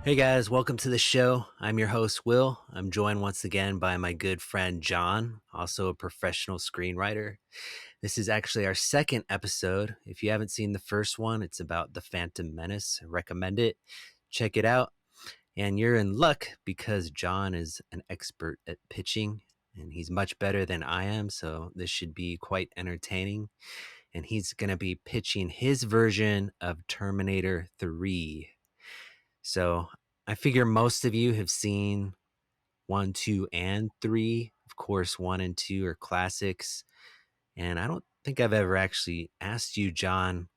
Hey guys, welcome to the show. I'm your host, Will. I'm joined once again by my good friend, John, also a professional screenwriter. This is actually our second episode. If you haven't seen the first one, it's about the Phantom Menace. I recommend it. Check it out. And you're in luck because John is an expert at pitching and he's much better than I am. So this should be quite entertaining. And he's going to be pitching his version of Terminator 3. So I figure most of you have seen one, two, and three. Of course, one and two are classics. And I don't think I've ever actually asked you, John,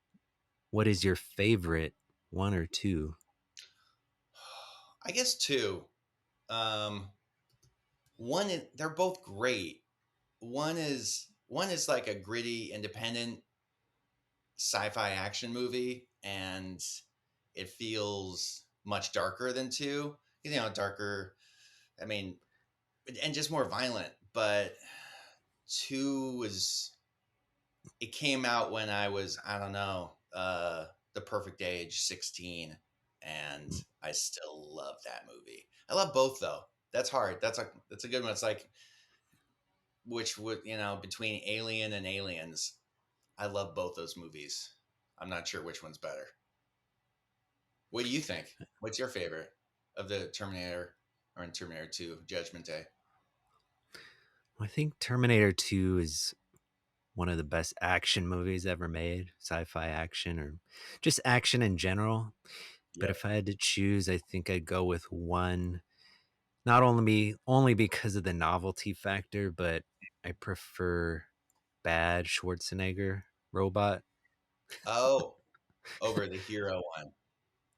what is your favorite one or two? I guess two. Um, they're both great. One is like a gritty, independent sci-fi action movie, and it feels much darker than two. Darker. I mean, and just more violent. But two was it came out when I was the perfect age, 16, and I still love that movie. I love both though. That's hard. That's a good one. It's like which would between Alien and Aliens. I love both those movies. I'm not sure which one's better. What do you think? What's your favorite of the Terminator or in Terminator 2 Judgment Day? I think Terminator 2 is one of the best action movies ever made, sci-fi action or just action in general. But Yep. if I had to choose, I think I'd go with one. Not only because of the novelty factor, but I prefer bad Schwarzenegger robot. Oh, over the hero one.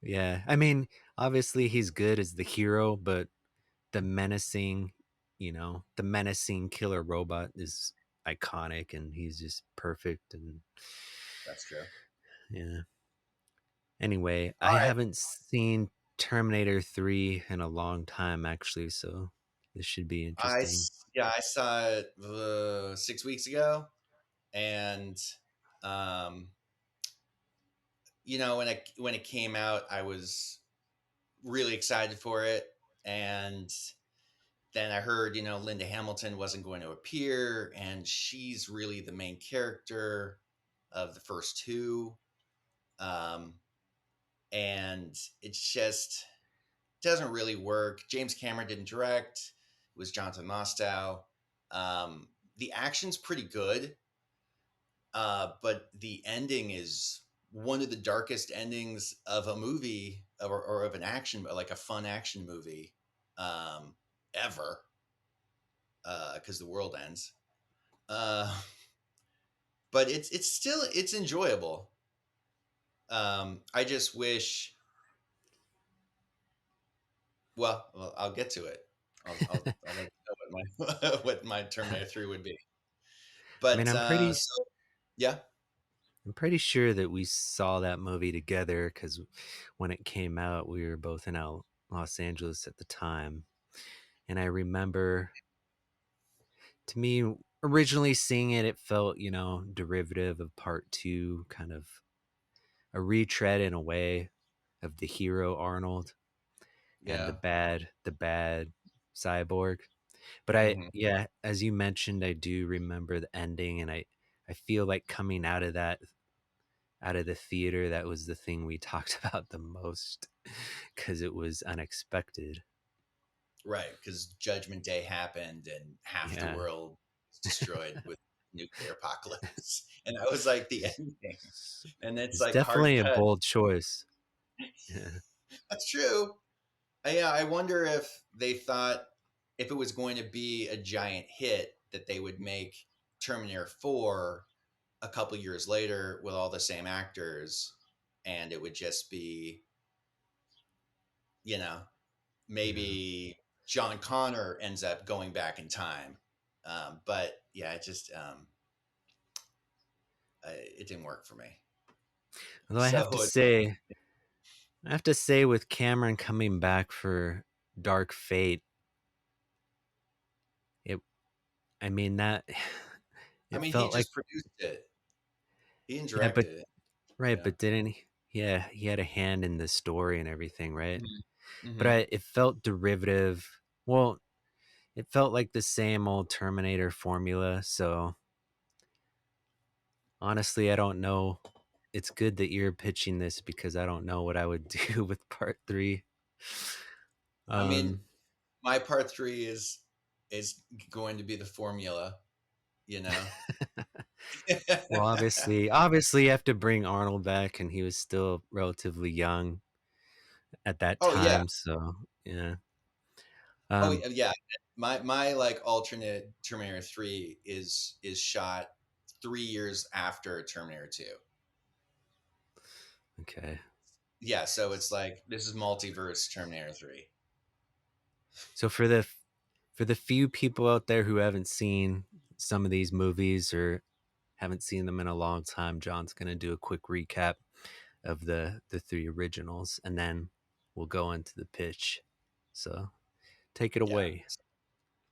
Yeah, I mean, obviously he's good as the hero, but the menacing, the menacing killer robot is iconic, and he's just perfect. And That's true. yeah. Anyway, All I right. haven't seen Terminator 3 in a long time, actually, so this should be interesting. Yeah, I saw it 6 weeks ago, and um, when it came out, I was really excited for it, and then I heard Linda Hamilton wasn't going to appear, and she's really the main character of the first two, um, and it just doesn't really work. James Cameron didn't direct; it was Jonathan Mostow. The action's pretty good. But the ending is one of the darkest endings of a movie or of an action, like a fun action movie, ever, because the world ends. Uh, but it's enjoyable. I just wish. Well, I'll get to it. I'll let you know what my what my Terminator 3 would be. I mean, But yeah. I'm pretty sure that we saw that movie together because when it came out, we were both in Los Angeles at the time. And I remember, to me, originally seeing it, it felt, derivative of part two, kind of a retread in a way of the hero Arnold and Yeah. the bad cyborg. But Hmm. yeah, as you mentioned, I do remember the ending, and I feel like coming out of the theater, that was the thing we talked about the most because it was unexpected. Right, because Judgment Day happened and half the Yeah, world was destroyed with nuclear apocalypse, and that was like the ending. And it's it's like hard definitely a cut. bold choice. Yeah, That's true. Yeah, I wonder if they thought if it was going to be a giant hit that they would make Terminator 4 a couple years later with all the same actors, and it would just be, you know, yeah. maybe John Connor ends up going back in time. But yeah, it didn't work for me. Although So I have to say, with Cameron coming back for Dark Fate, it. I mean that I it mean, he felt like just produced it. He didn't yeah, direct it. right, Yeah. but didn't he? Yeah, he had a hand in the story and everything, right? but Hmm. it felt derivative. Well, it felt like the same old Terminator formula. So honestly, I don't know. It's good that you're pitching this because I don't know what I would do with part three. I mean, Um, my part three is going to be the formula, you know. well, obviously, you have to bring Arnold back, and he was still relatively young at that Oh yeah. time. So yeah. Oh Um, yeah. My like alternate Terminator 3 is shot 3 years after Terminator 2. okay. Yeah, so it's like this is multiverse Terminator 3. So for the few people out there who haven't seen some of these movies or haven't seen them in a long time, John's going to do a quick recap of the three originals, and then we'll go into the pitch. So take it Yeah. away.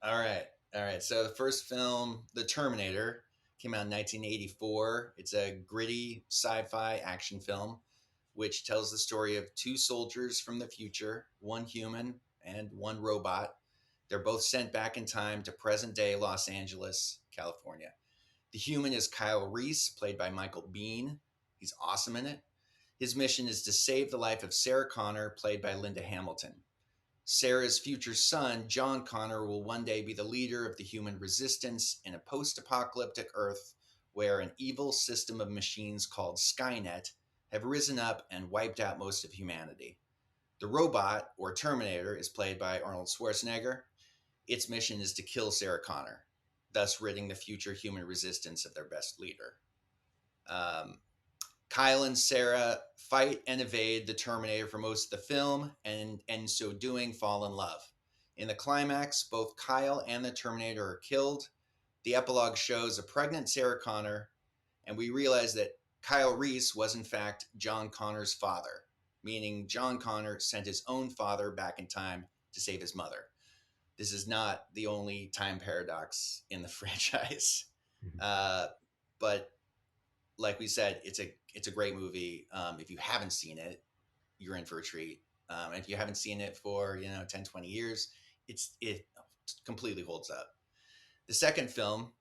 All right. All right. So the first film, The Terminator, came out in 1984. It's a gritty sci-fi action film which tells the story of two soldiers from the future, one human and one robot. They're both sent back in time to present day Los Angeles, California. The human is Kyle Reese, played by Michael Biehn. He's awesome in it. His mission is to save the life of Sarah Connor, played by Linda Hamilton. Sarah's future son, John Connor, will one day be the leader of the human resistance in a post apocalyptic Earth where an evil system of machines called Skynet have risen up and wiped out most of humanity. The robot, or Terminator, is played by Arnold Schwarzenegger. Its mission is to kill Sarah Connor, thus ridding the future human resistance of their best leader. Um, Kyle and Sarah fight and evade the Terminator for most of the film, and in so doing, fall in love. In the climax, both Kyle and the Terminator are killed. The epilogue shows a pregnant Sarah Connor, and we realize that Kyle Reese was, in fact, John Connor's father, meaning John Connor sent his own father back in time to save his mother. This is not the only time paradox in the franchise. Mhm. Uh, but like we said, it's a great movie. If you haven't seen it, you're in for a treat. And if you haven't seen it for 10, 20 years, it completely holds up. The second film,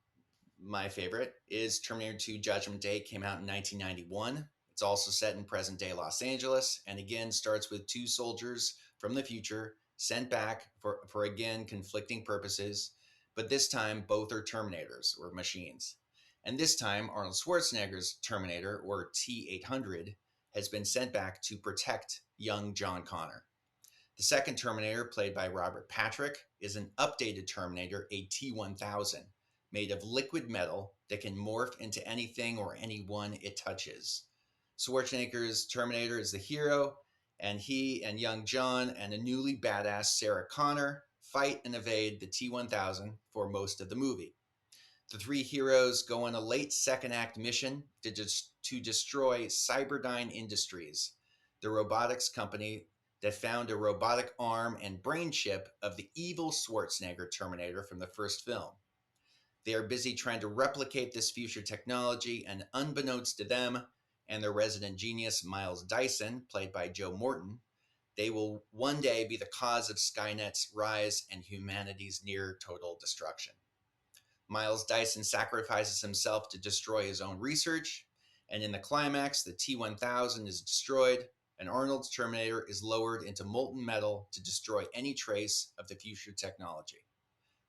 my favorite, is Terminator 2 Judgment Day. Came out in 1991. It's also set in present day Los Angeles, and again starts with two soldiers from the future sent back for again conflicting purposes, but this time both are Terminators, or machines. And this time Arnold Schwarzenegger's Terminator, or T-800, has been sent back to protect young John Connor. The second Terminator, played by Robert Patrick, is an updated Terminator, a T-1000, made of liquid metal that can morph into anything or anyone it touches. Schwarzenegger's Terminator is the hero, and he and young John and a newly badass Sarah Connor fight and evade the T-1000 for most of the movie. The three heroes go on a late second act mission to destroy Cyberdyne Industries, the robotics company that found a robotic arm and brain chip of the evil Schwarzenegger Terminator from the first film. They are busy trying to replicate this future technology, and unbeknownst to them and their resident genius, Miles Dyson, played by Joe Morton, they will one day be the cause of Skynet's rise and humanity's near total destruction. Miles Dyson sacrifices himself to destroy his own research, and in the climax, the T-1000 is destroyed, and Arnold's Terminator is lowered into molten metal to destroy any trace of the future technology.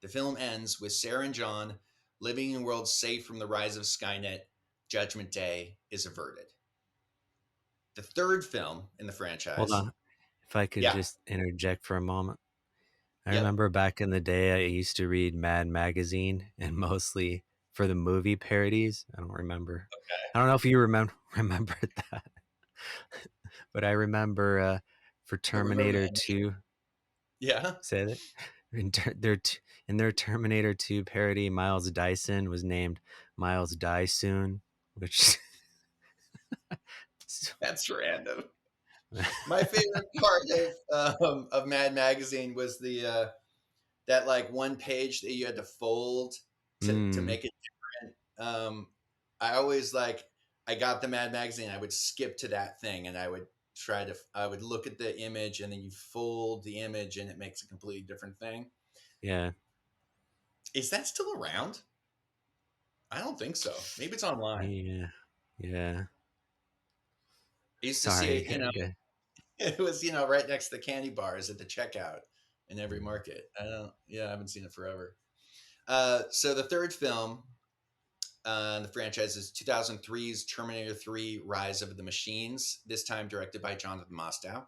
The film ends with Sarah and John living in worlds safe from the rise of Skynet. Judgment Day is averted. The third film in the Hold franchise. on. If I could Yeah. just interject for a moment. I Yep. remember back in the day, I used to read Mad Magazine, and mostly for the movie parodies. I don't remember. I don't know if you remember remember that, but I remember for I remember Terminator Mandy. 2, Yeah. say that in their Terminator 2 parody, Miles Dyson was named Miles Die Soon, which That's random. My favorite part of Mad Magazine was the that like one page that you had to fold to mm, make it different. I always like I got the Mad Magazine. I would skip to that thing and I would I would look at the image and then you fold the image and it makes a completely different thing. Yeah. Is that still around? I don't think so. Maybe it's online. Yeah. Yeah. I used to see Sorry. it, it was, right next to the candy bars at the checkout in every market. I haven't seen it forever. So the third film, the franchise is 2003's Terminator 3 Rise of the Machines, this time directed by Jonathan Mostow.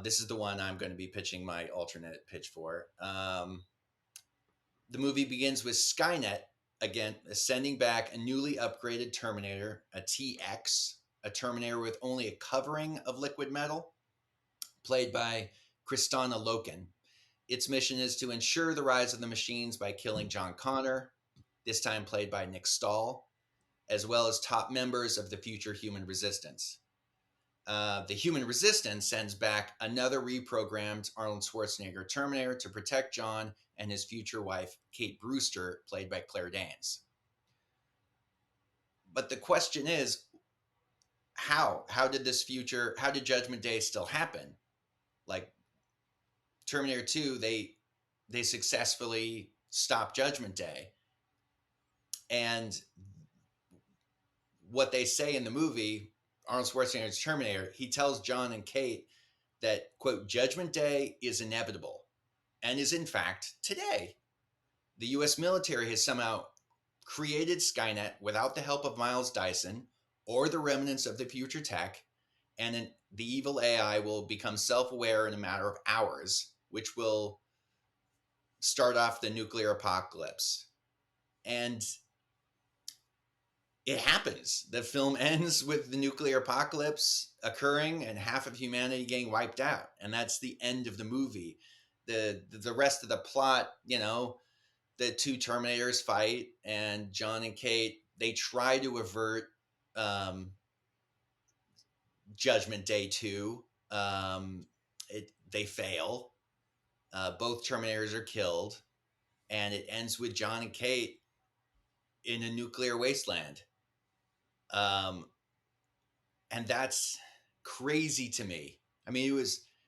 This is the one I'm going to be pitching my alternate pitch for. The movie begins with Skynet, again, sending back a newly upgraded Terminator, a TX, a Terminator with only a covering of liquid metal, played by Kristana Loken. Its mission is to ensure the rise of the machines by killing John Connor, this time played by Nick Stahl, as well as top members of the future human resistance. The human resistance sends back another reprogrammed Arnold Schwarzenegger Terminator to protect John and his future wife, Kate Brewster, played by Claire Danes. But the question is, how? How did Judgment Day still happen? Like Terminator 2, they successfully stopped Judgment Day. And what they say in the movie, Arnold Schwarzenegger's Terminator, he tells John and Kate that, quote, Judgment Day is inevitable and is in fact today. The US military has somehow created Skynet without the help of Miles Dyson or the remnants of the future tech, and the evil AI will become self-aware in a matter of hours, which will start off the nuclear apocalypse. And it happens. The film ends with the nuclear apocalypse occurring and half of humanity getting wiped out, and that's the end of the movie. The rest of the plot, the two Terminators fight, and John and Kate, they try to avert Judgment Day 2. They fail. Both Terminators are killed, and it ends with John and Kate in a nuclear wasteland. And that's crazy to me. I mean,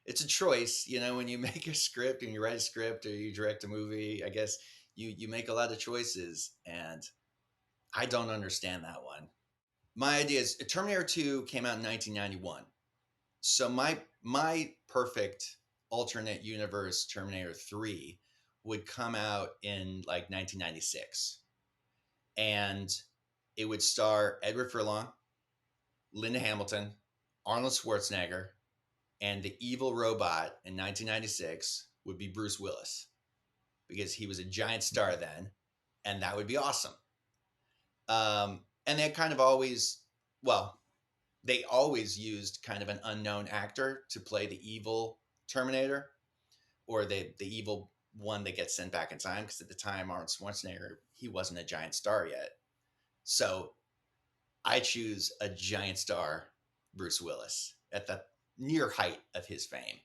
it's a choice, when you make a script and you write a script or you direct a movie, I guess you make a lot of choices, and I don't understand that one. My idea is Terminator 2 came out in 1991. So my perfect alternate universe Terminator 3 would come out in like 1996. And it would star Edward Furlong, Linda Hamilton, Arnold Schwarzenegger, and the evil robot in 1996 would be Bruce Willis, because he was a giant star then, and that would be awesome. And they kind of always, well, they always used kind of an unknown actor to play the evil Terminator, or the evil one that gets sent back in time, because at the time Arnold Schwarzenegger, he wasn't a giant star yet. So I choose a giant star, Bruce Willis, at the near height of his fame.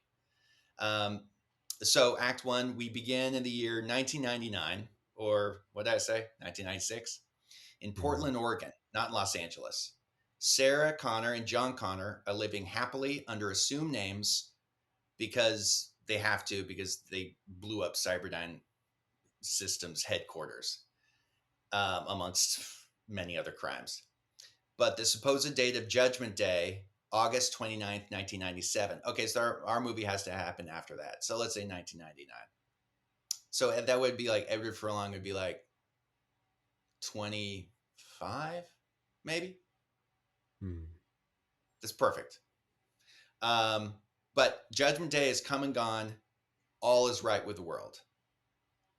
So Act 1, we begin in the year 1999, or what did I say, 1996, in Portland, Oregon, not in Los Angeles. Sarah Connor and John Connor are living happily under assumed names because they have to, because they blew up Cyberdyne Systems headquarters, amongst many other crimes. But the supposed date of Judgment Day, August 29th, 1997. Okay, so our movie has to happen after that. So let's say 1999. So that would be like Edward Furlong would be like 25, maybe. That's perfect. But Judgment Day is come and gone. All is right with the world.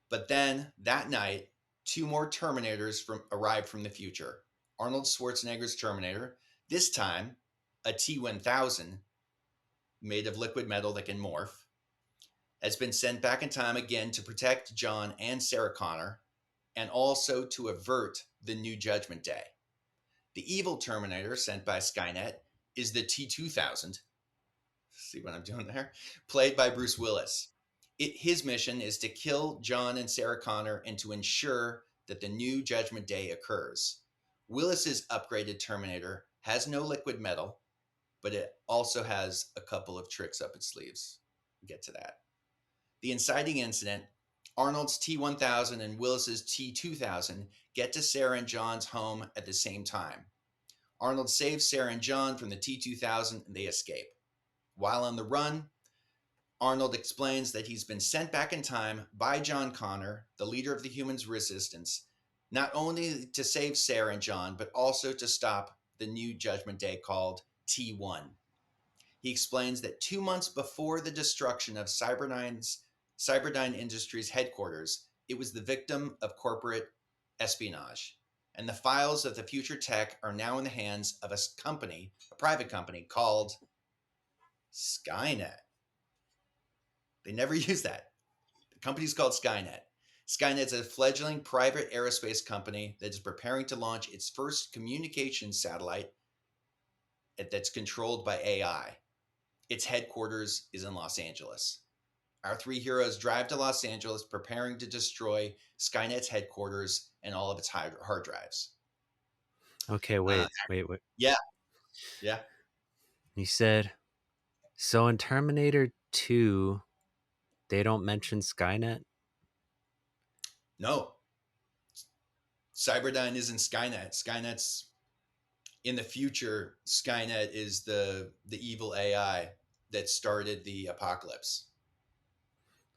But then that night, two more Terminators arrive from the future. Arnold Schwarzenegger's Terminator, this time a T-1000 made of liquid metal that can morph, has been sent back in time again to protect John and Sarah Connor, and also to avert the new Judgment Day. The evil Terminator sent by Skynet is the T-2000, see what I'm doing there, played by Bruce Willis. His mission is to kill John and Sarah Connor and to ensure that the new Judgment Day occurs. Willis's upgraded Terminator has no liquid metal, but it also has a couple of tricks up its sleeves. We'll get to that. The inciting incident: Arnold's T-1000 and Willis's T-2000 get to Sarah and John's home at the same time. Arnold saves Sarah and John from the T-2000 and they escape. While on the run, Arnold explains that he's been sent back in time by John Connor, the leader of the humans' resistance, not only to save Sarah and John, but also to stop the new Judgment Day called T1. He explains that 2 months before the destruction of Cyberdyne Industries headquarters, it was the victim of corporate espionage. And the files of the future tech are now in the hands of a private company called Skynet. They never use that. The company's called Skynet. Skynet is a fledgling private aerospace company that is preparing to launch its first communications satellite that's controlled by AI. Its headquarters is in Los Angeles. Our three heroes drive to Los Angeles, preparing to destroy Skynet's headquarters and all of its hard drives. Okay, Uh, wait. yeah, yeah. You said so in Terminator 2, they don't mention Skynet? No, Cyberdyne isn't Skynet. Skynet's in the future. Skynet is the evil AI that started the apocalypse.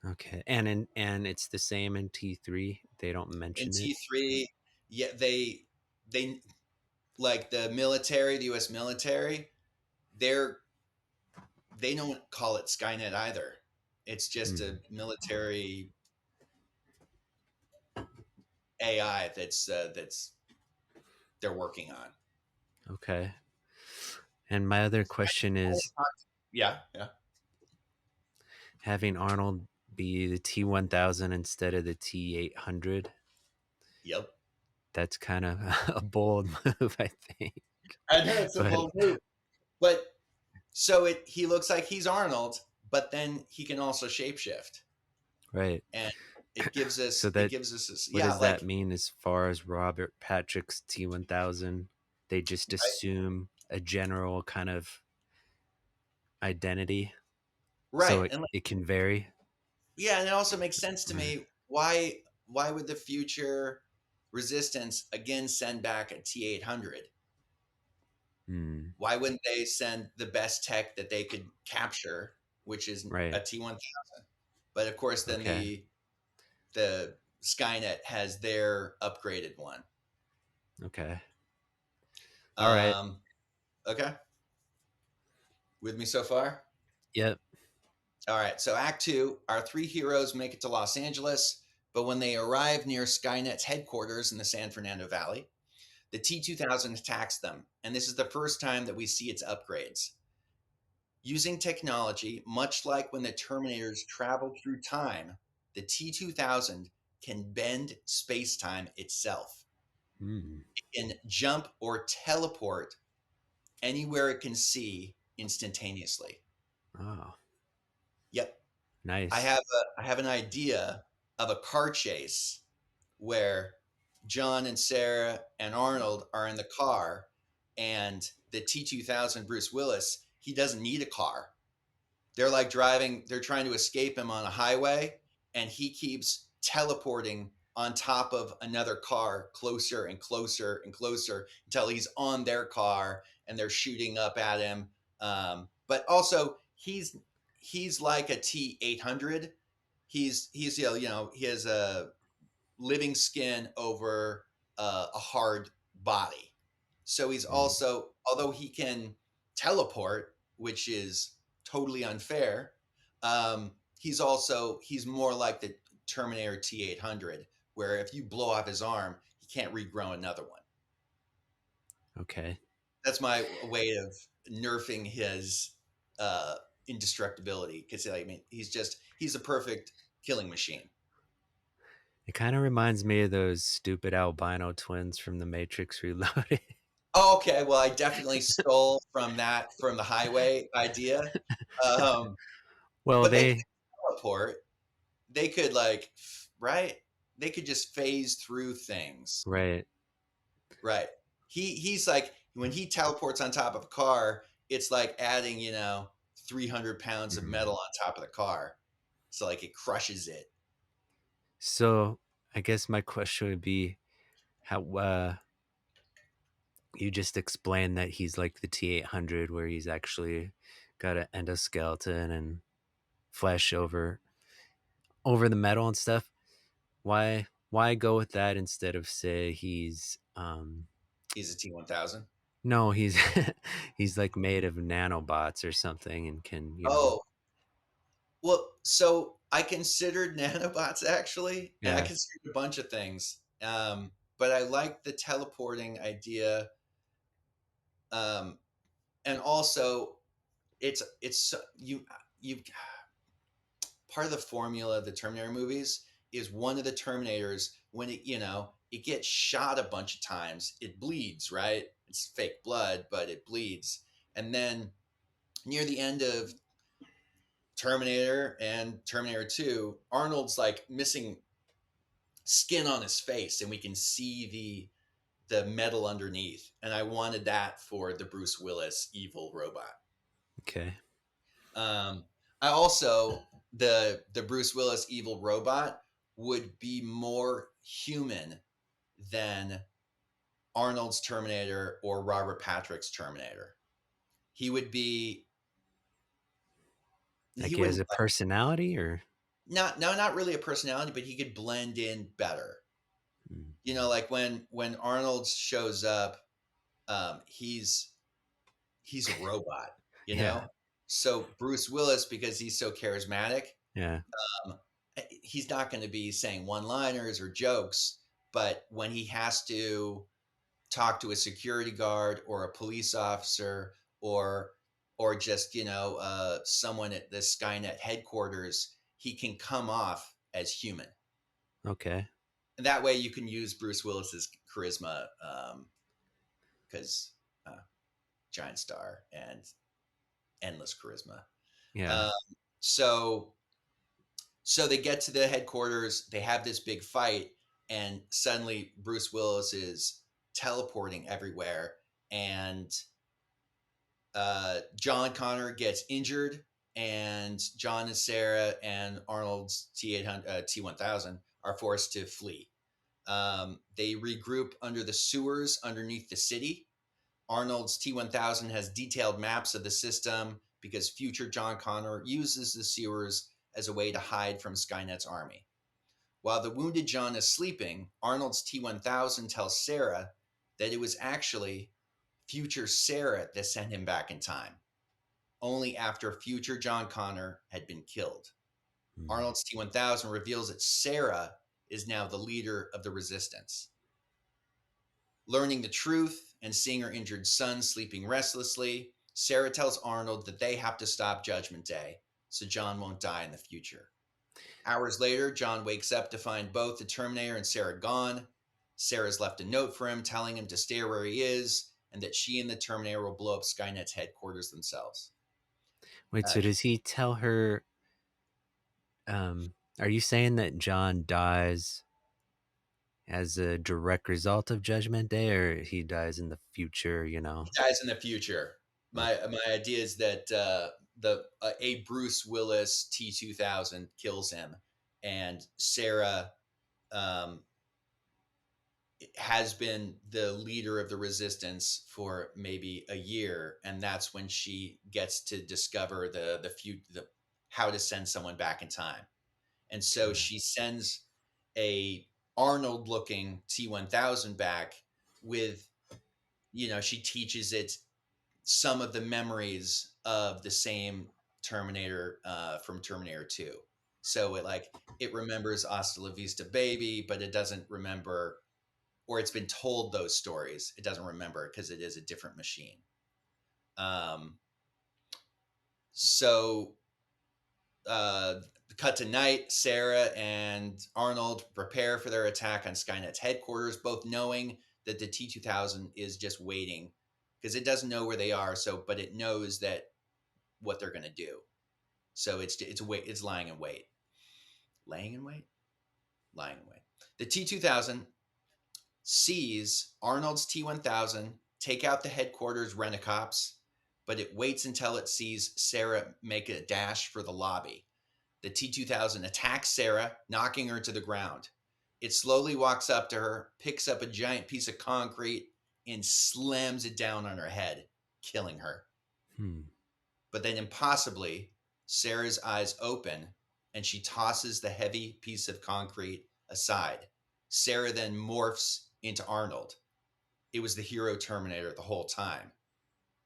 Okay. And it's the same in T3. They don't In mention it. T3, yeah, they like the military, the U.S. military. They're they don't call it Skynet either. It's just Hmm. a military AI that's they're working on. Okay. And my other question is, Yeah, yeah, having Arnold be the T-1000 instead of the T-800, yep. that's kind of a bold move, I think. I know it's a But bold move, but so he looks like he's Arnold, but then he can also shapeshift, right. and So it that gives us this, what yeah, does that like mean as far as Robert Patrick's T-1000? They just assume a general kind of identity, so right, it, and like, it can vary. yeah, and it also makes sense to Right. me. Why would the future resistance again send back a T-800? Hmm. Why wouldn't they send the best tech that they could capture, which is Right. a T-1000? But of course, then Okay. the Skynet has their upgraded one. Okay. All right. Um, okay, with me so far? Yep. All right, so Act Two, our three heroes make it to Los Angeles, but when they arrive near Skynet's headquarters in the San Fernando Valley, the T-2000 attacks them, and this is the first time that we see its upgrades. Using technology, much like when the Terminators traveled through time, the T-2000 can bend space-time itself. Hmm. It can jump or teleport anywhere it can see instantaneously. Oh, Yep. nice. I have an idea of a car chase where John and Sarah and Arnold are in the car, and the T-2000 Bruce Willis, he doesn't need a car. They're like driving, they're trying to escape him on a highway, and he keeps teleporting on top of another car closer and closer and closer until he's on their car and they're shooting up at him. But also he's like a T-800. He's he has a living skin over a hard body. So he's Hmm. also, although he can teleport, which is totally unfair, he's more like the Terminator T-800, where if you blow off his arm, he can't regrow another one. Okay. That's my way of nerfing his uh, indestructibility, because I mean he's a perfect killing machine. It kind of reminds me of those stupid albino twins from The Matrix Reloaded. Oh, okay, well, I definitely stole from the highway idea. Um, Well, but they could they teleport. They could right? They could just phase through things. right. Right. He's like when he teleports on top of a car, it's like adding, 300 pounds of Mhm. metal on top of the car. So like it crushes it. So I guess my question would be how you just explained that he's like the T-800 where he's actually got an endoskeleton and flesh over the metal and stuff. Why go with that instead of say he's He's a T1000. no, he's he's like made of nanobots or something and can, Oh, well, so I considered nanobots actually, and I yeah, considered a bunch of things. But I like the teleporting idea. Um, and also you part of the formula of the Terminator movies is one of the Terminators when it gets shot a bunch of times, it bleeds, right? It's fake blood, but it bleeds. And then near the end of Terminator and Terminator 2, Arnold's like missing skin on his face and we can see the metal underneath. And I wanted that for the Bruce Willis evil robot. okay, Um, I also the Bruce Willis evil robot would be more human than Arnold's Terminator or Robert Patrick's Terminator. He would be like he he has wouldn't a personality or not really a personality, but he could blend in better. mm, Like when Arnold shows up, he's a robot. You yeah, know, so Bruce Willis, because he's so charismatic, yeah, um, he's not going to be saying one-liners or jokes, but when he has to talk to a security guard or a police officer or just someone at the Skynet headquarters, he can come off as human. okay, And that way, you can use Bruce Willis's charisma because giant star and endless charisma. yeah, Um, so they get to the headquarters, they have this big fight, and suddenly Bruce Willis is teleporting everywhere, and John Connor gets injured, and John and Sarah and Arnold's T1000 are forced to flee. They regroup under the sewers underneath the city. Arnold's T1000 has detailed maps of the system because future John Connor uses the sewers as a way to hide from Skynet's army. While the wounded John is sleeping, Arnold's T1000 tells Sarah that it was actually future Sarah that sent him back in time, only after future John Connor had been killed. mm, Arnold's T1000 reveals that Sarah is now the leader of the resistance. Learning the truth and seeing her injured son sleeping restlessly, Sarah tells Arnold that they have to stop Judgment Day so John won't die in the future. Hours later, John wakes up to find both the Terminator and Sarah gone. Sarah's left a note for him telling him to stay where he is and that she and the Terminator will blow up Skynet's headquarters themselves. wait, so does he tell her are you saying that John dies as a direct result of Judgment Day or he dies in the future, He dies in the future. Okay. My idea is that the a Bruce Willis T2000 kills him, and Sarah um, has been the leader of the resistance for maybe a year, and that's when she gets to discover the how to send someone back in time. And so she sends a Arnold looking T1000 back with, she teaches it some of the memories of the same Terminator from Terminator 2. So it remembers Hasta La Vista Baby, but it doesn't remember, or it's been told those stories. It doesn't remember because it is a different machine. Um, so uh, cut to night. Sarah and Arnold prepare for their attack on Skynet's headquarters, both knowing that the T2000 is just waiting because it doesn't know where they are. So, but it knows that what they're going to do. So it's lying in wait, laying in wait, lying in wait. The T2000 sees Arnold's T1000 take out the headquarters rent-a-cops but it waits until it sees Sarah make a dash for the lobby. The T-2000 attacks Sarah, knocking her to the ground. It slowly walks up to her, picks up a giant piece of concrete, and slams it down on her head, killing her. Hmm. But then, impossibly, Sarah's eyes open and she tosses the heavy piece of concrete aside. Sarah then morphs into Arnold. It was the hero Terminator the whole time.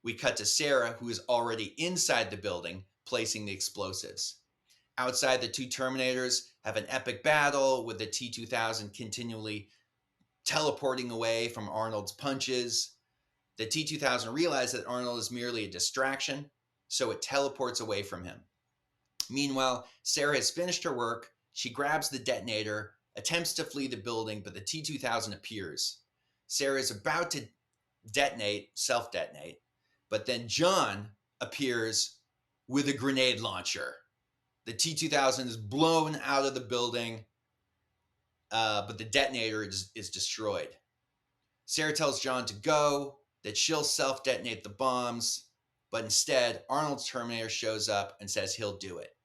We cut to Sarah, who is already inside the building, placing the explosives. Outside, the two Terminators have an epic battle with the T-2000 continually teleporting away from Arnold's punches. The T-2000 realizes that Arnold is merely a distraction, so it teleports away from him. Meanwhile, Sarah has finished her work. She grabs the detonator, attempts to flee the building, but the T-2000 appears. Sarah is about to self-detonate, but then John appears with a grenade launcher. The T-2000 is blown out of the building, but the detonator is destroyed. Sarah tells John to go, that she'll self-detonate the bombs, but instead, Arnold's Terminator shows up and says he'll do it.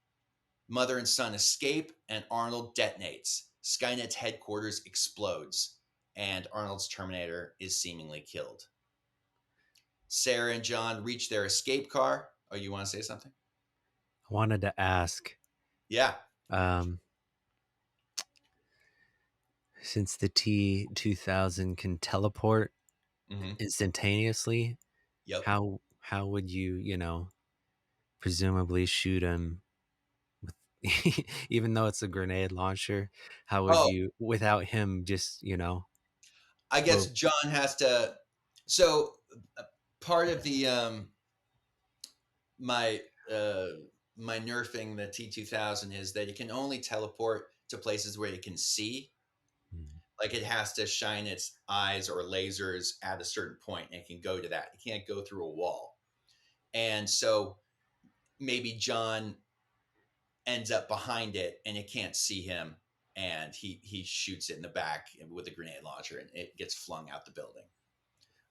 Mother and son escape, and Arnold detonates. Skynet's headquarters explodes, and Arnold's Terminator is seemingly killed. Sarah and John reach their escape car. Oh, you want to say something? I wanted to ask, Yeah. um, since the T-2000 can teleport Mm-hmm. instantaneously, Yep. how would you, presumably shoot him with even though it's a grenade launcher, how would Oh, you without him just, I guess well, John has to. So part of the my uh, my nerfing the T-2000 is that it can only teleport to places where it can see. hmm, Like it has to shine its eyes or lasers at a certain point, and it can go to that. It can't go through a wall. And so maybe John ends up behind it, and it can't see him, and he shoots it in the back with a grenade launcher, and it gets flung out the building.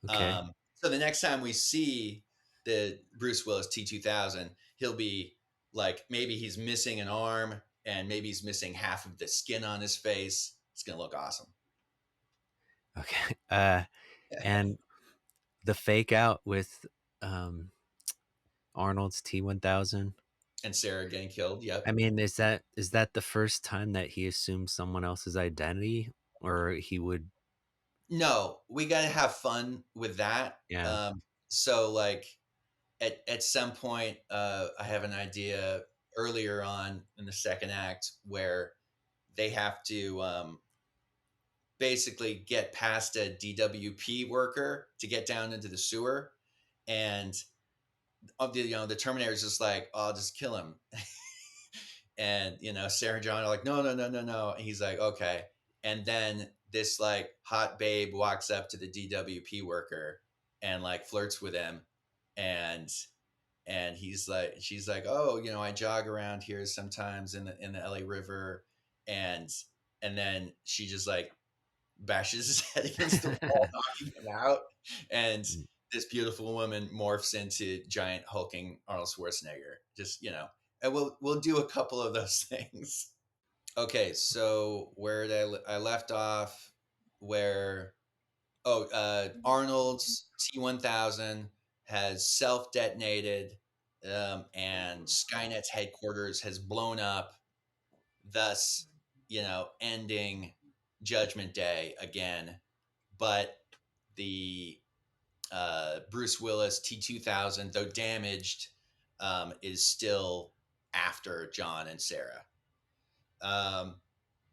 okay. So the next time we see the Bruce Willis T-2000, he'll be like, maybe he's missing an arm, and maybe he's missing half of the skin on his face. It's gonna look awesome. Okay. And the fake out with um Arnold's T-1000. And Sarah getting killed. I Yep. mean, is that the first time that he assumed someone else's identity, or he would? No, we got to have fun with that. Yeah. So like at some point, I have an idea earlier on in the second act where they have to basically get past a DWP worker to get down into the sewer, and the Terminator is just like, oh, I'll just kill him. And Sarah and John are like, no, no, no, no, no. And he's like, okay. And then this like hot babe walks up to the DWP worker and like flirts with him, and she's like, oh, I jog around here sometimes in the LA River, and then she just like bashes his head against the wall, knocking him out, and this beautiful woman morphs into giant hulking Arnold Schwarzenegger. Just and we'll do a couple of those things. Okay, so where did I left off? Where Arnold's T-1000 has self detonated, and Skynet's headquarters has blown up, thus ending Judgment Day again. But the Bruce Willis T-2000, though damaged, is still after John and Sarah. Um,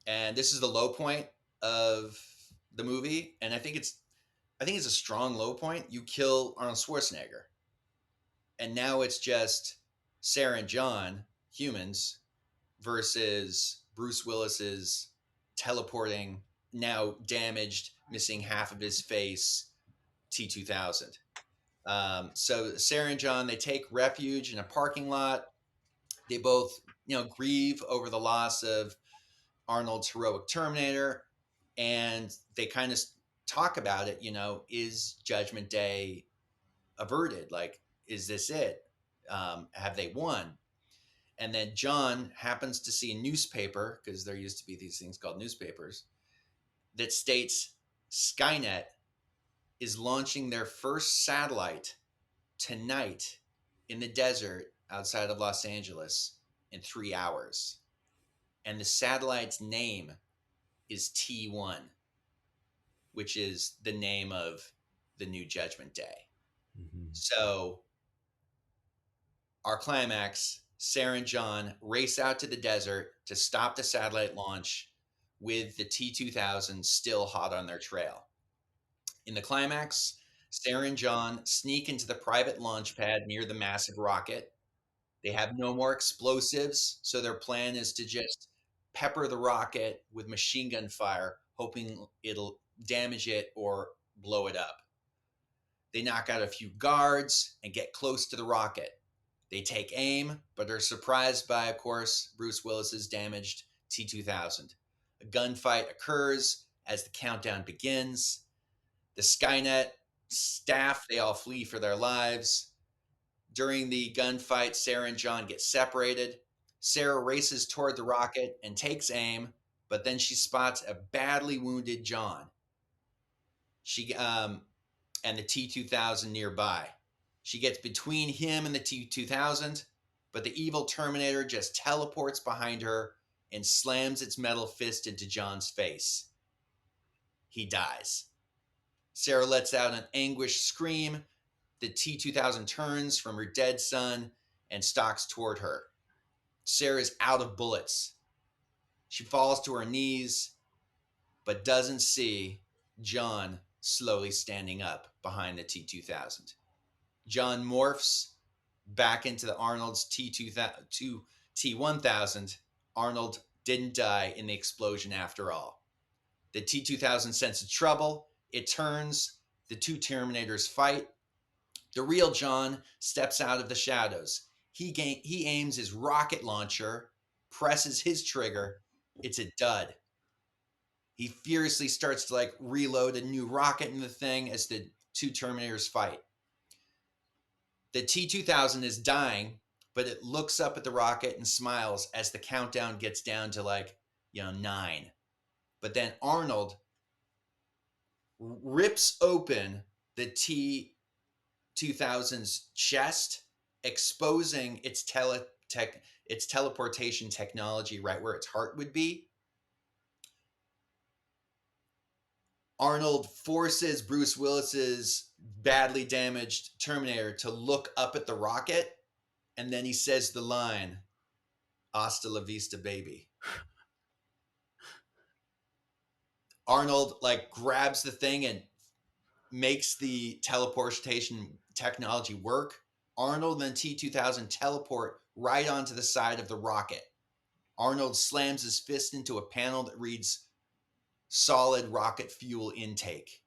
and this is the low point of the movie, and I think it's a strong low point. You kill Arnold Schwarzenegger, and now it's just Sarah and John, humans, versus Bruce Willis's teleporting, now damaged, missing half of his face T-2000. So Sarah and John, they take refuge in a parking lot. They both, grieve over the loss of Arnold's heroic Terminator, and they kind of talk about it. Is Judgment Day averted? Like, is this it? Have they won? And then John happens to see a newspaper, because there used to be these things called newspapers, that states Skynet is launching their first satellite tonight in the desert outside of Los Angeles in 3 hours. And the satellite's name is T1, which is the name of the new Judgment Day. Mm-hmm. So our climax, Sarah and John race out to the desert to stop the satellite launch with the T-2000 still hot on their trail. In the climax, Sarah and John sneak into the private launch pad near the massive rocket. They have no more explosives, so their plan is to just pepper the rocket with machine gun fire, hoping it'll damage it or blow it up. They knock out a few guards and get close to the rocket. They take aim, but are surprised by, of course, Bruce Willis's damaged T-2000. A gunfight occurs as the countdown begins. The Skynet staff, they all flee for their lives. During the gunfight, Sarah and John get separated. Sarah races toward the rocket and takes aim, but then she spots a badly wounded John. She and the T-2000 nearby. She gets between him and the T-2000, but the evil Terminator just teleports behind her and slams its metal fist into John's face. He dies. Sarah lets out an anguished scream. The T-2000 turns from her dead son and stalks toward her. Sarah's out of bullets. She falls to her knees, but doesn't see John slowly standing up behind the T-2000. John morphs back into the Arnold's T-1000. Arnold didn't die in the explosion after all. The T-2000 senses trouble. It turns. The two Terminators fight. The real John steps out of the shadows. He aims his rocket launcher, presses his trigger. It's a dud. He furiously starts to reload a new rocket in the thing as the two Terminators fight. The T-2000 is dying, but it looks up at the rocket and smiles as the countdown gets down to 9. But then Arnold rips open the T-2000's chest, exposing its teleportation technology right where its heart would be. Arnold forces Bruce Willis's badly damaged Terminator to look up at the rocket, and then he says the line, "Hasta la vista, baby." Arnold grabs the thing and makes the teleportation technology work. Arnold and T-2000 teleport right onto the side of the rocket. Arnold slams his fist into a panel that reads, "Solid rocket fuel intake."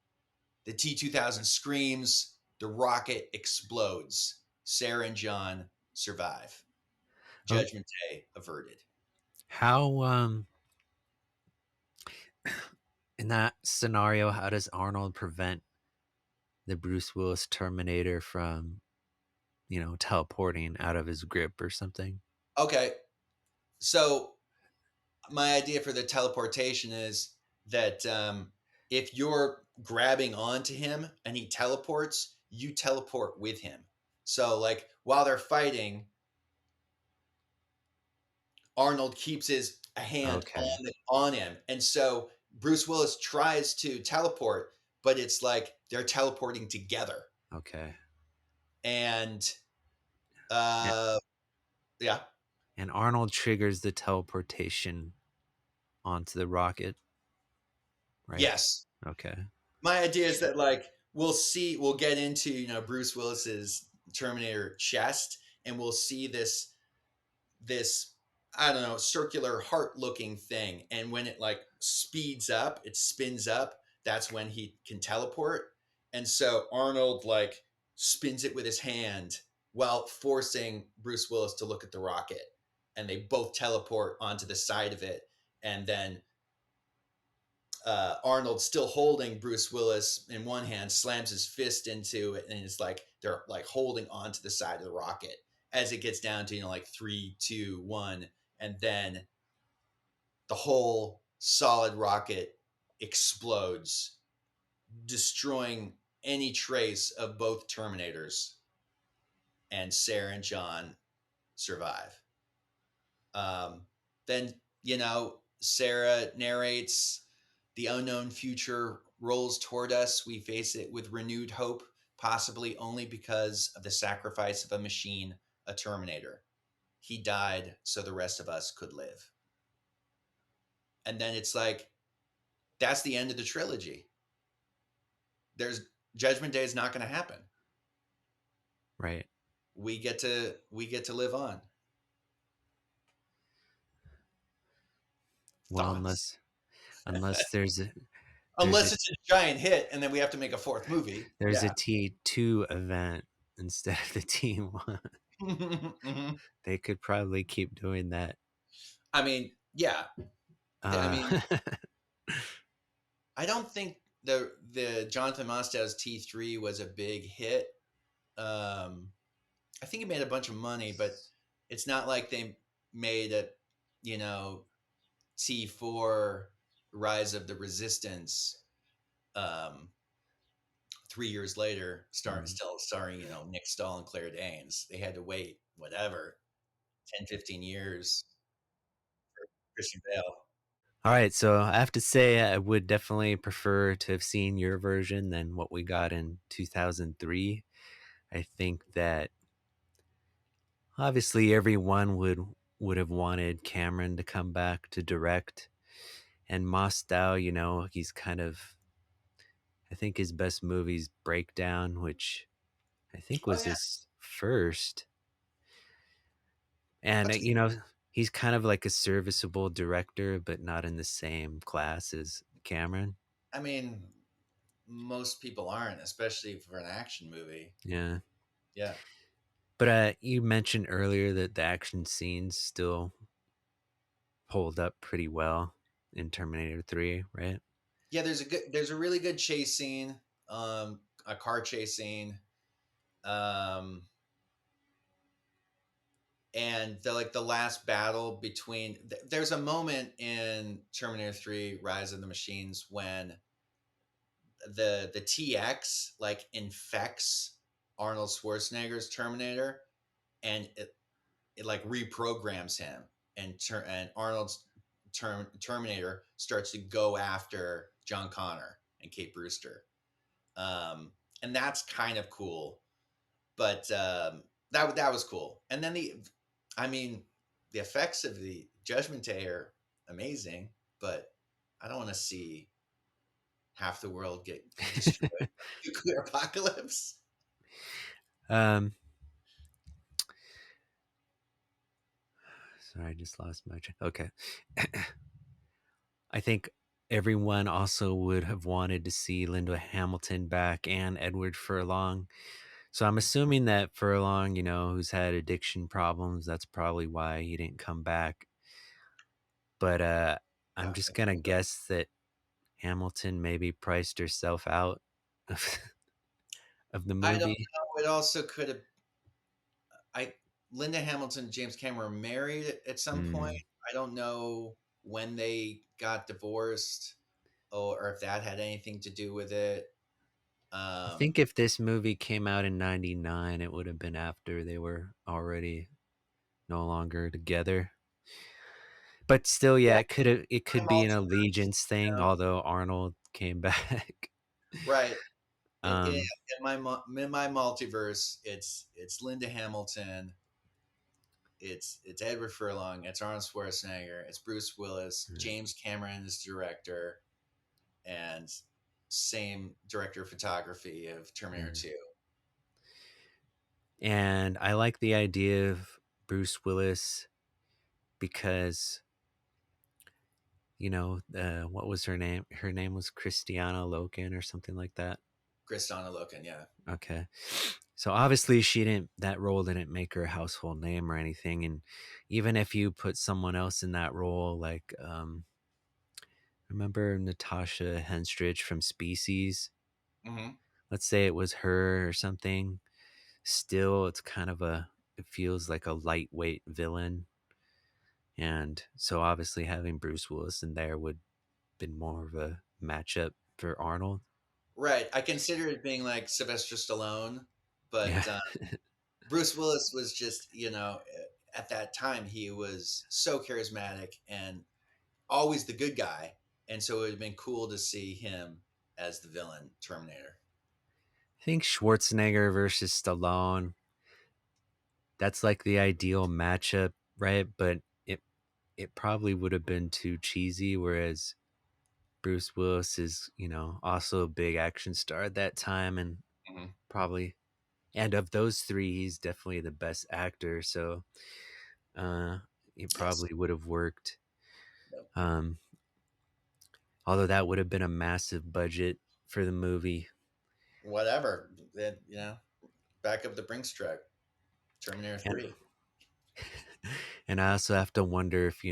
The T-2000 screams. The rocket explodes. Sarah and John survive. Oh, Judgment Day averted. how in that scenario, how does Arnold prevent the Bruce Willis Terminator from, teleporting out of his grip or something? Okay, so my idea for the teleportation is that if you're grabbing onto him and he teleports, you teleport with him. So while they're fighting, Arnold keeps his hand Okay. on him, and so Bruce Willis tries to teleport, but it's like they're teleporting together. Okay. And And, yeah, and Arnold triggers the teleportation onto the rocket, right? yes. Okay. My idea is that we'll get into Bruce Willis's Terminator chest, and we'll see this I don't know, circular heart looking thing, and when it speeds up, it spins up, that's when he can teleport. And so Arnold spins it with his hand while forcing Bruce Willis to look at the rocket, and they both teleport onto the side of it. And then Arnold still holding Bruce Willis in one hand, slams his fist into it, and it's like they're like holding onto the side of the rocket as it gets down to like 3, 2, 1, and then the whole solid rocket explodes, destroying any trace of both Terminators, and Sarah and John survive. Then, Sarah narrates, the unknown future rolls toward us. We face it with renewed hope, possibly only because of the sacrifice of a machine, a Terminator. He died so the rest of us could live. And then it's like, that's the end of the trilogy. There's Judgment Day is not going to happen. Right. We get to live on. Well, Thoughts? unless there's Unless a it's a giant hit and then we have to make a fourth movie. there's a Yeah. T2 event instead of the T1. Mhm. They could probably keep doing that. I mean, yeah. I Uh, mean, I don't think the Jonathan Mostow's T3 was a big hit. I think it made a bunch of money, but it's not like they made a, you know, T4 Rise of the Resistance, um, 3 years later, mm. still starring, Nick Stahl and Claire Danes. They had to wait, whatever, 10, 15 years for Christian Bale. All right, so I have to say I would definitely prefer to have seen your version than what we got in 2003. I think that obviously everyone would have wanted Cameron to come back to direct, and Mostow, he's kind of, I think his best movie's Breakdown, which I think Oh, was yeah. his first. And That's, he's kind of like a serviceable director, but not in the same class as Cameron. I mean, most people aren't, especially for an action movie. Yeah. Yeah. But you mentioned earlier that the action scenes still hold up pretty well in Terminator 3, right? Yeah, there's a really good chase scene, a car chase scene. Um, and the last battle between there's a moment in Terminator 3 Rise of the Machines when the TX like infects Arnold Schwarzenegger's Terminator, and it like reprograms him, and Arnold's Terminator starts to go after John Connor and Kate Brewster. And that's kind of cool, but that was cool. And then I mean, the effects of the Judgment Day are amazing, but I don't want to see half the world get destroyed by nuclear apocalypse. um, Sorry, I just lost my train. Okay. I think everyone also would have wanted to see Linda Hamilton back and Edward Furlong. So I'm assuming that Furlong, who's had addiction problems, that's probably why he didn't come back. But I'm just gonna guess that Hamilton maybe priced herself out of, of the I don't movie. know. It also could have. I Linda Hamilton and James Cameron were married at some point. Mm. I don't know when they got divorced, or if that had anything to do with it. I think if this movie came out in '99, it would have been after they were already no longer together. But still, Yeah, yeah, it my could be an multiverse. allegiance thing, Yeah, although Arnold came back. right. In, um, in my multiverse, it's Linda Hamilton, it's Edward Furlong, it's Arnold Schwarzenegger, it's Bruce Willis, James Cameron is director, and same director of photography of Terminator mm. 2. And I like the idea of Bruce Willis because what was her name? Her name was Christiana Loken or something like that. Kristana Loken, yeah. Okay. So obviously that role didn't make her a household name or anything. And even if you put someone else in that role, like Remember Natasha Henstridge from Species? Hmm. Let's say it was her or something. Still, it's kind of it feels like a lightweight villain. And so obviously having Bruce Willis in there would have been more of a matchup for Arnold. Right. I consider it being like Sylvester Stallone, Yeah. but Bruce Willis was just, at that time, he was so charismatic and always the good guy. And so it would have been cool to see him as the villain, Terminator. I think Schwarzenegger versus Stallone, that's like the ideal matchup, right? But it probably would have been too cheesy, whereas Bruce Willis is, also a big action star at that time and Hmm. probably and of those three, he's definitely the best actor, so uh it Yes. probably would have worked. Yep. Um although that would have been a massive budget for the movie. Whatever. Then, back up the Brinks truck, Terminator And 3. and I also have to wonder if,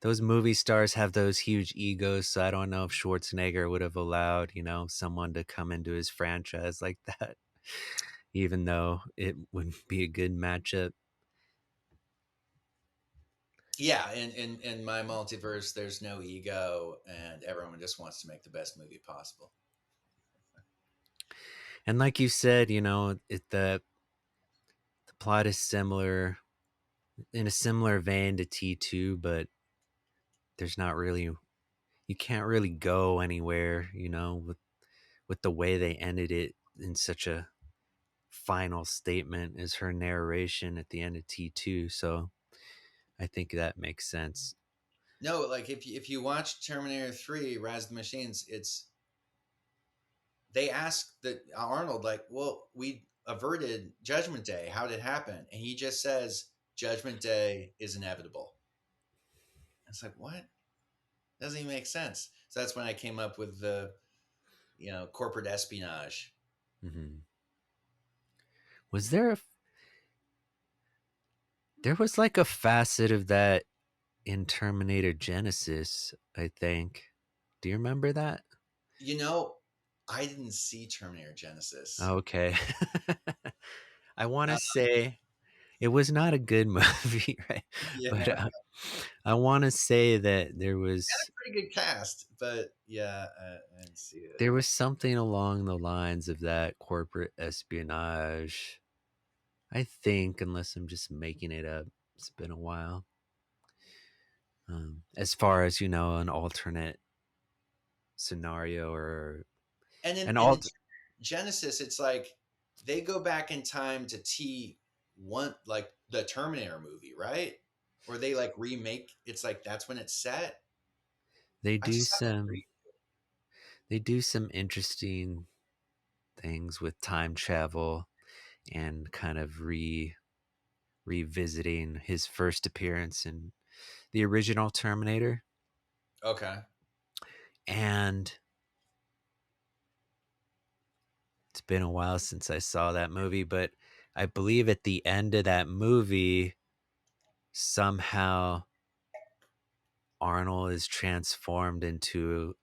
those movie stars have those huge egos, so I don't know if Schwarzenegger would have allowed, someone to come into his franchise like that, even though it wouldn't be a good matchup. Yeah, in my multiverse, there's no ego, and everyone just wants to make the best movie possible. And like you said, the plot is similar in a similar vein to T2, but there's not really you can't really go anywhere, with the way they ended it in such a final statement as her narration at the end of T2. So I think that makes sense. No, like if you watch Terminator 3, Rise of the Machines, they ask the Arnold like, "Well, we averted Judgment Day. How did it happen?" And he just says, "Judgment Day is inevitable." It's like, what? Doesn't even make sense. So that's when I came up with the corporate espionage. Hmm. Was there was like a facet of that in Terminator Genesis, I think. Do you remember that? You know, I didn't see Terminator Genesis. Okay. I want Uh, to say it was not a good movie, right? yeah, But had I want to say that a pretty good cast, but yeah, I didn't see it. there was something along the lines of that corporate espionage. I think, unless I'm just making it up, it's been a while. As far as an alternate scenario or And in an in the alt, Genesis, it's like they go back in time to T1, like the Terminator movie, right? Or they like remake. It's like that's when it's set. they I do just have to some they do some interesting things with time travel and kind of revisiting his first appearance in the original Terminator. okay. And it's been a while since I saw that movie, but I believe at the end of that movie, somehow Arnold is transformed into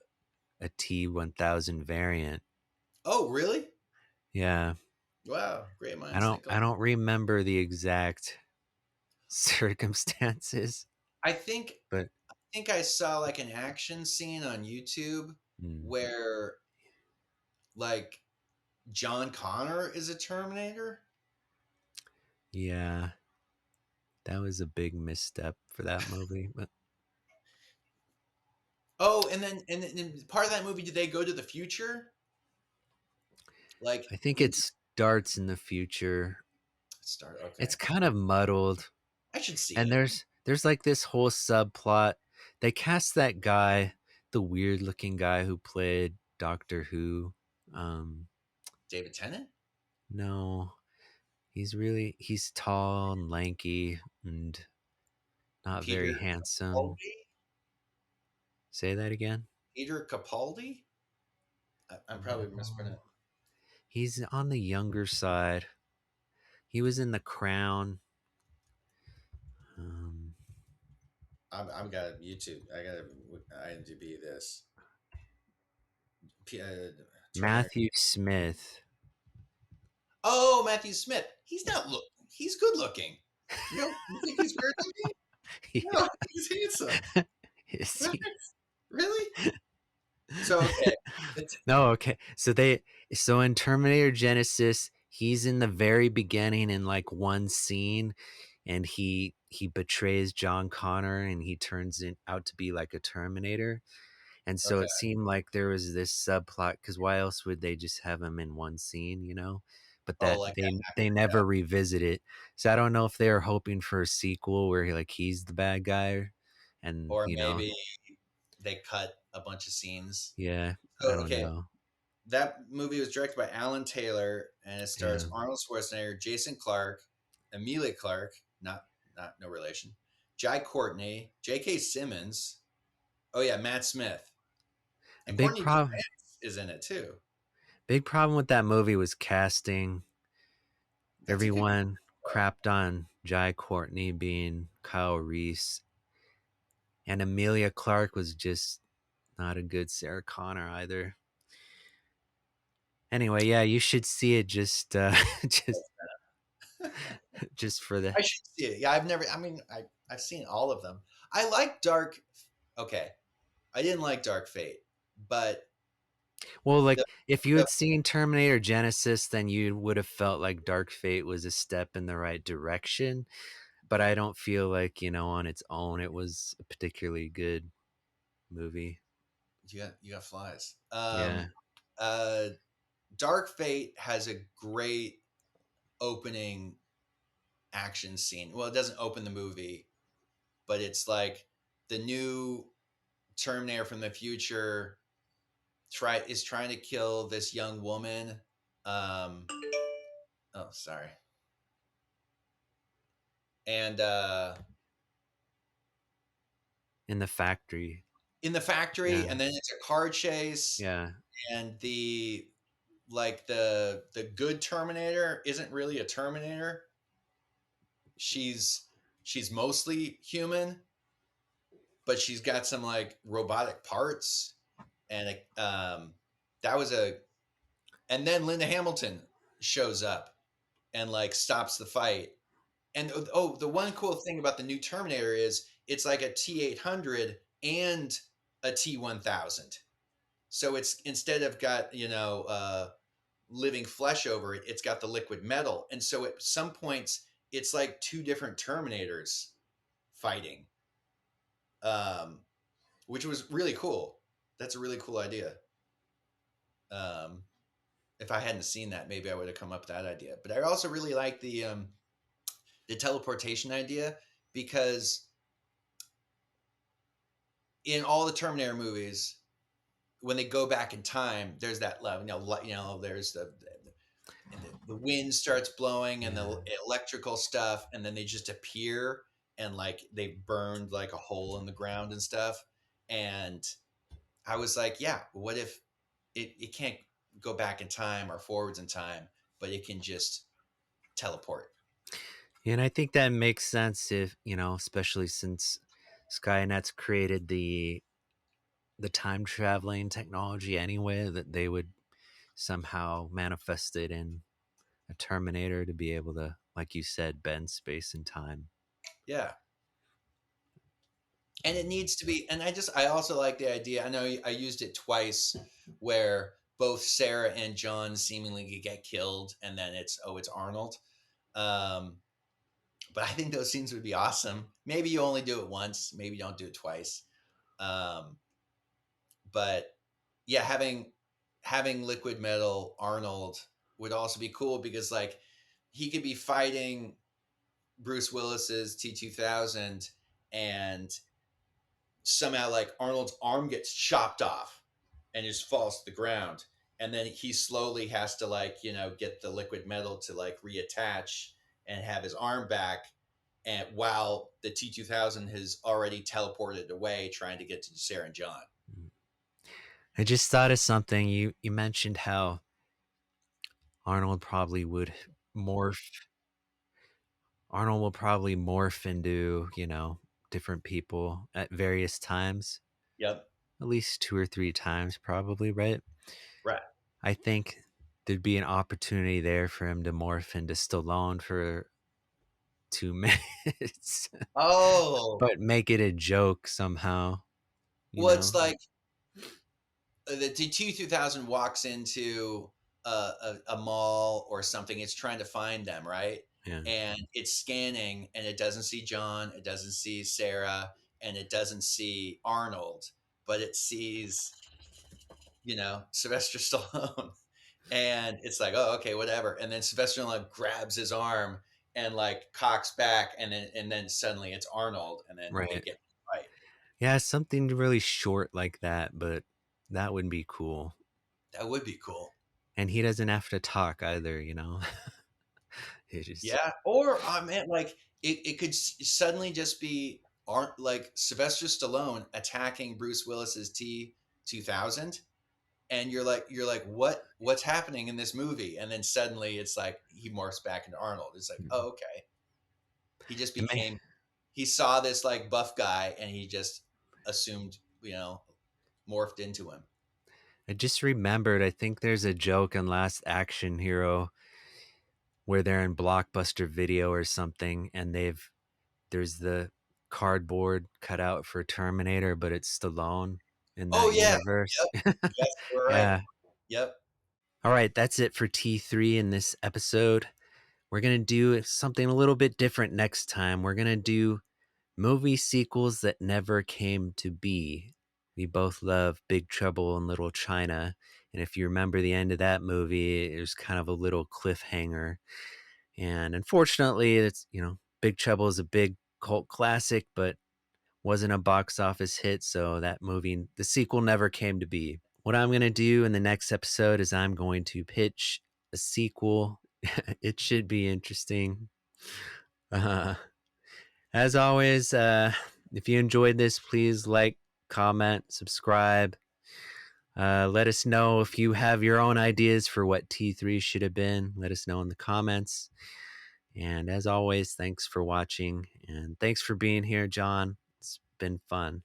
a T1000 variant. Oh, really? Yeah. Wow, great I minds don't think I alike. don't remember the exact circumstances, I think but I think I saw like an action scene on YouTube mm, where like John Connor is a Terminator. yeah, that was a big misstep for that movie. But Oh, and then part of that movie, did they go to the future? Like I think in it starts in the future. start. It's Okay, kind of muddled. I should see And it. there's like this whole subplot. They cast that guy, the weird looking guy who played Doctor Who. Um, David Tennant, no, he's tall and lanky and not Peter very handsome. Capaldi, Say that again. Peter Capaldi. I'm probably No, mispronouncing. he's on the younger side. He was in The Crown. Um, I'm got YouTube. I got IMDb this. Terminator. Matthew Smith. Oh, Matthew Smith. He's not look. He's good looking. You think he's weird looking? No, he's handsome. Is What? he? Really? So okay, it's No, okay. So in Terminator Genesis, he's in the very beginning in like one scene, and he betrays John Connor and he turns it out to be like a Terminator. And so okay. it seemed like there was this subplot, because why else would they just have him in one scene, you know? But Oh, that like that they actor. never revisit it. So I don't know if they were hoping for a sequel where he's the bad guy, and Or maybe they cut a bunch of scenes. yeah, I So don't okay, know. that movie was directed by Alan Taylor, and it stars Yeah, Arnold Schwarzenegger, Jason Clarke, Emilia Clarke, not no relation, Jai Courtney, J.K. Simmons. Oh yeah, Matt Smith, a and Courtney B. problem. Vance is in it too. Big problem with that movie was casting. That's a good Everyone call. crapped on Jai Courtney being Kyle Reese, and Emilia Clarke was just not a good Sarah Connor either. Anyway, yeah, you should see it just just just for the I should see it. Yeah, I've never. I mean, I've seen all of them. I like Dark. Okay, I didn't like Dark Fate, but well, the like if you the had seen Terminator Genesis, then you would have felt like Dark Fate was a step in the right direction. But I don't feel like, on its own it was a particularly good movie. you got flies. Yeah. Uh, Dark Fate has a great opening action scene. Well, it doesn't open the movie, but it's like the new Terminator from the future is trying to kill this young woman. Um, oh, sorry. And In the factory. in the factory, Yeah. and then it's a car chase, Yeah. and the good Terminator isn't really a Terminator. She's she's mostly human, but she's got some like robotic parts, and that was a and then Linda Hamilton shows up and like stops the fight. And oh, the one cool thing about the new Terminator is it's like a T-800 and a T-1000. So it's instead of got living flesh over it, it's got the liquid metal, and so at some points it's like two different Terminators fighting, um, which was really cool. That's a really cool idea. Um, if I hadn't seen that, maybe I would have come up with that idea. But I also really like the teleportation idea because in all the Terminator movies, when they go back in time, there's that love. There's the wind starts blowing and the Yeah. electrical stuff, and then they just appear and like they burned like a hole in the ground and stuff. And I was like, yeah, what if it can't go back in time or forwards in time, but it can just teleport. And I think that makes sense if, especially since Skynet's created the time traveling technology anyway, that they would somehow manifest it in a Terminator to be able to, like you said, bend space and time. Yeah. And it needs to be, and I also like the idea. I know I used it twice where both Sarah and John seemingly get killed, and then it's Arnold. Um, but I think those scenes would be awesome. Maybe you only do it once, maybe you don't do it twice. Um, but yeah, having liquid metal Arnold would also be cool because like he could be fighting Bruce Willis's T-2000, and somehow like Arnold's arm gets chopped off and just falls to the ground, and then he slowly has to like get the liquid metal to like reattach and have his arm back, and while the T-2000 has already teleported away trying to get to Sarah and John. I just thought of something. You mentioned how Arnold probably would morph. Arnold will probably morph into, different people at various times, Yep. at least 2 or 3 times, probably, right? Right. I think there'd be an opportunity there for him to morph into Stallone for 2 minutes, Oh, but make it a joke somehow, you well, it's know? like the T2000 walks into a mall or something. It's trying to find them, right? Yeah, And it's scanning, and it doesn't see John, it doesn't see Sarah, and it doesn't see Arnold, but it sees, Sylvester Stallone. And it's like, oh, okay, whatever. And then Sylvester Stallone grabs his arm and like cocks back, and then suddenly it's Arnold, and then they right. get to fight. Yeah, something really short like that, but that would be cool. That would be cool. And he doesn't have to talk either, you know? It just Yeah, or man, like it could suddenly just be aren't like Sylvester Stallone attacking Bruce Willis's T2000, and you're like what's happening in this movie, and then suddenly it's like he morphs back into Arnold. It's like, oh, okay, he just it may became he saw this like buff guy, and he just assumed, morphed into him. I just remembered, I think there's a joke in Last Action Hero where they're in Blockbuster Video or something, and there's the cardboard cut out for Terminator, but it's Stallone in Oh that yeah, universe. yep, yes, you're right. Yeah. Yep. All right, that's it for T3 in this episode. We're going to do something a little bit different next time. We're going to do movie sequels that never came to be. We both love Big Trouble in Little China. And if you remember the end of that movie, it was kind of a little cliffhanger. And unfortunately, Big Trouble is a big cult classic, but wasn't a box office hit. So that movie, the sequel never came to be. What I'm going to do in the next episode is I'm going to pitch a sequel. It should be interesting. Uh, as always, if you enjoyed this, please like, comment, subscribe. Let us know if you have your own ideas for what T3 should have been. Let us know in the comments. And as always, thanks for watching. And thanks for being here, John. It's been fun.